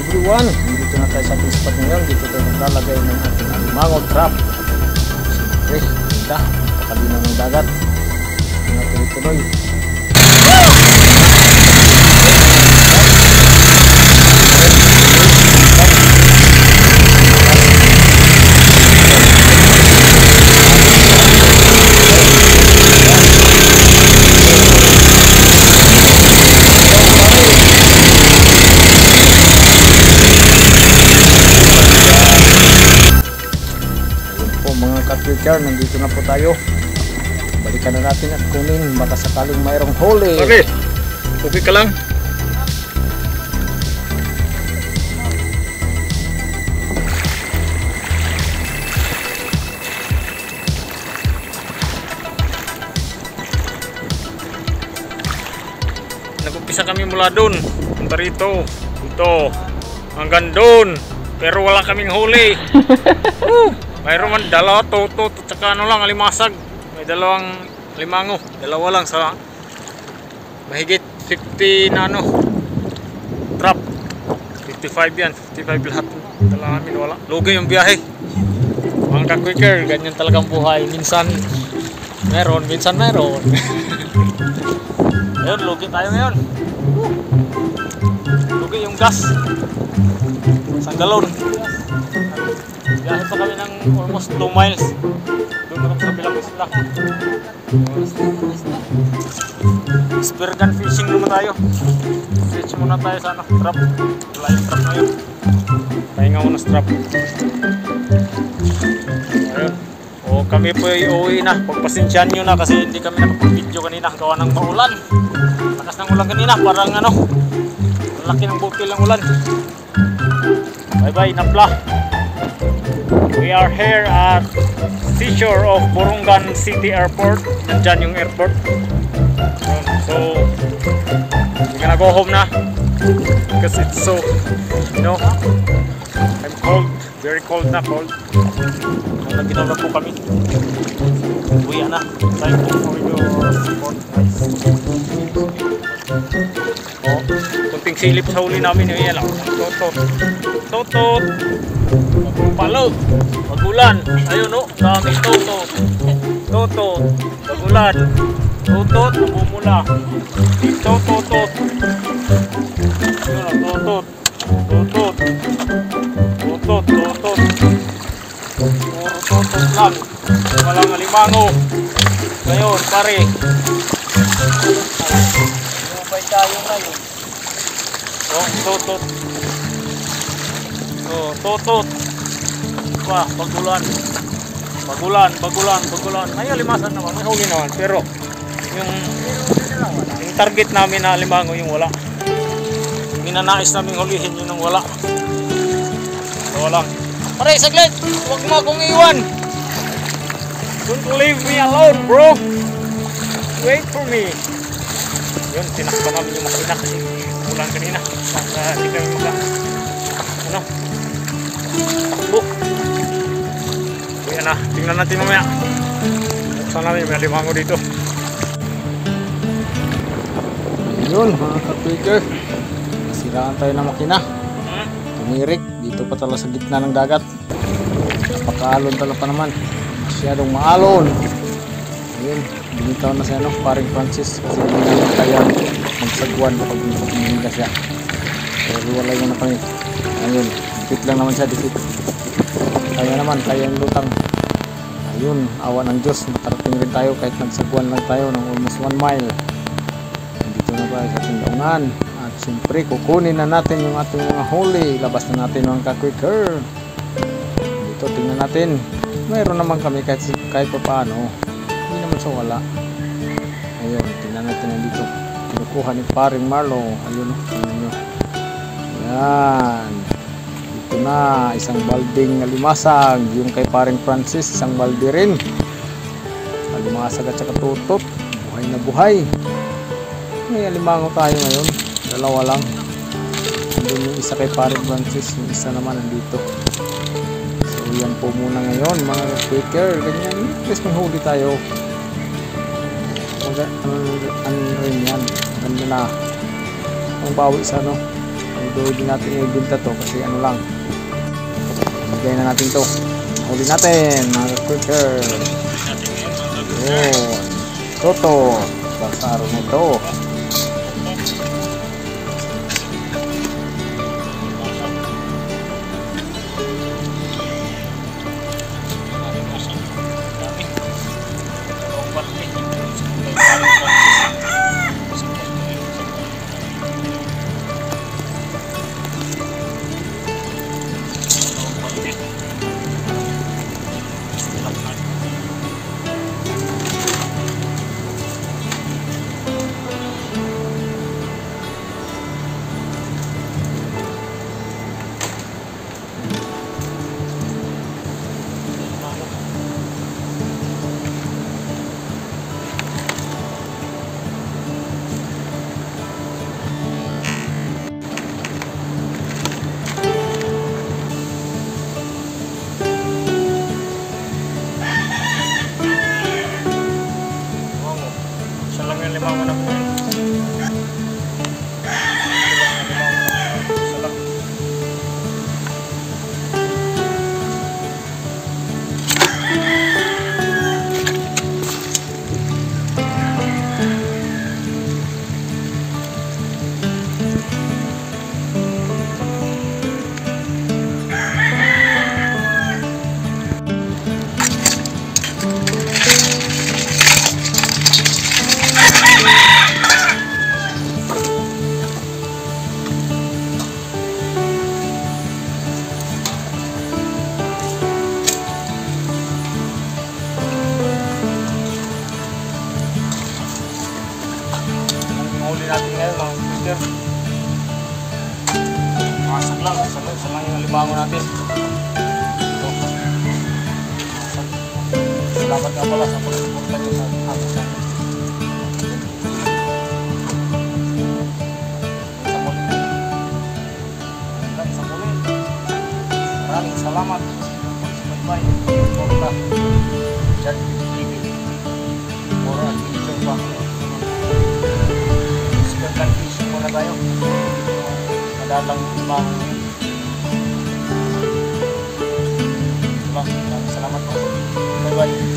everyone, dito na tayo sa ating spot ngayon. Dito tayo maglalagay ng ating alimango trap. Siyempre, ganda, pakalinaw ng dagat. Ito na tuloy-tuloy. Catfish, nandito na po tayo. Balikan na natin at kunin baka sakaling mayroong huli. Okay, okay ka lang. Nag-umpisa kami mula doon, punta rito, dito, hanggang doon, pero wala kaming huli. Mayroon man dalawa tutot at saka ano lang, alimasag. May dalawang limango, dalawa lang sa mahigit 50 na ano trap. 55 yan, 55 lahat. Dala namin wala. Lugi yung biyahe. Mga ka-quicker, ganyan talagang buhay. Minsan meron, minsan meron. Ayun, lugi tayo ngayon. Lugi yung gas. Isang galon. Biyahe pa kami ng almost 2 miles. Doon na kami sa bilang isla. Spear gun fishing naman tayo. Switch muna tayo sa ano, trap. Wala yung trap na yun. Pahinga muna sa trap. Ayun. O kami po uuwi na. Pagpasensyahan nyo na kasi hindi kami nakapag-video kanina. Gawa ng maulan. Lakas ng ulan kanina. Parang ano, laki ng butil ng ulan. Bye bye, Napla. We are here at seashore of Borongan City Airport. Nandyan yung airport. So, we're gonna go home na. Because it's so, you know, I'm cold. Very cold na, cold. Naginaw na po kami. Uwi na. Time for your support. Oh, kunting silip sa huli namin. Yan lang. Totot. Totot. Palo, pagulan. Ayun o, dami totot. Totot, pagulan. Totot, bumula. Totot. Ayun o, totot. Totot. Totot. Puro totot lang. Walang alimango. Ngayon, pare. Mabay tayo ngayon. Oh, totot. Oh, totot. Wah, bagulan. Ay, alimasan naman, may huli naman. Pero yung target namin na alimango yung wala. Minanais namin hulihin yun yung wala. Walang. Pare, saglit! Huwag mo akong iwan! Don't leave me alone, bro! Wait for me! Yun, tinakba namin yung makina kasi ulan kanina. Hindi kami ano? Takbo! Ayan na, tingnan natin mamaya. Buksan namin, may alimango dito. Yun, mga ka-quicker. Nasiraan tayo ng makina. Tumirik, dito pa tala sa gitna ng dagat. Napakaalon tala pa naman. Masyadong maalon. Ayun, binitaw na siya, no? Paring Francis. Kasi hindi naman kaya magsagwan kapag hindi siya. Pero wala yun na kami. Ayun, dikit lang naman siya, dikit. Kaya naman, kaya yung lutang. Ayun, awa ng Diyos, makarating rin tayo kahit nagsagwan lang tayo ng almost 1 mile. Dito na tayo sa tindaungan. At siyempre, kukunin na natin yung ating mga huli. Labas na natin mga ka-quicker. Dito, tingnan natin. Mayroon naman kami kahit pa paano. Hindi naman sa wala. Ayun, tingnan natin yan dito. Kinukuha ni paring Marlo. Ayun, tingnan nyo. Yan. Na isang balding alimasag, yung kay paring Francis isang balde rin. Alimasag at saka tutot, buhay na buhay. May alimango tayo ngayon, dalawa lang. Doon yung isa kay paring Francis, yung isa naman nandito. So yan po muna ngayon mga quicker, ganyan. Please manghuli tayo. Ano rin yan, ganda na ang bawi sa ano, ang Pwede natin ibenta to kasi ano lang. Bigay na natin to. Huli natin mga ka-quicker. Yun. Toto. Sa araw na ito. Isa lang yung limang na po. Isa lang. Huli natin ngayon mga quicker. Masag lang, isa lang yung libango natin. Ito. Masag. Salamat nga pala sa pag-support lang sa akin sa muli. Sa muli. Maraming salamat. Pag-subscribe. Porta. Chat TV. Mura at video pa. Fishing muna tayo. Madalang limang. Salamat po. Bye bye.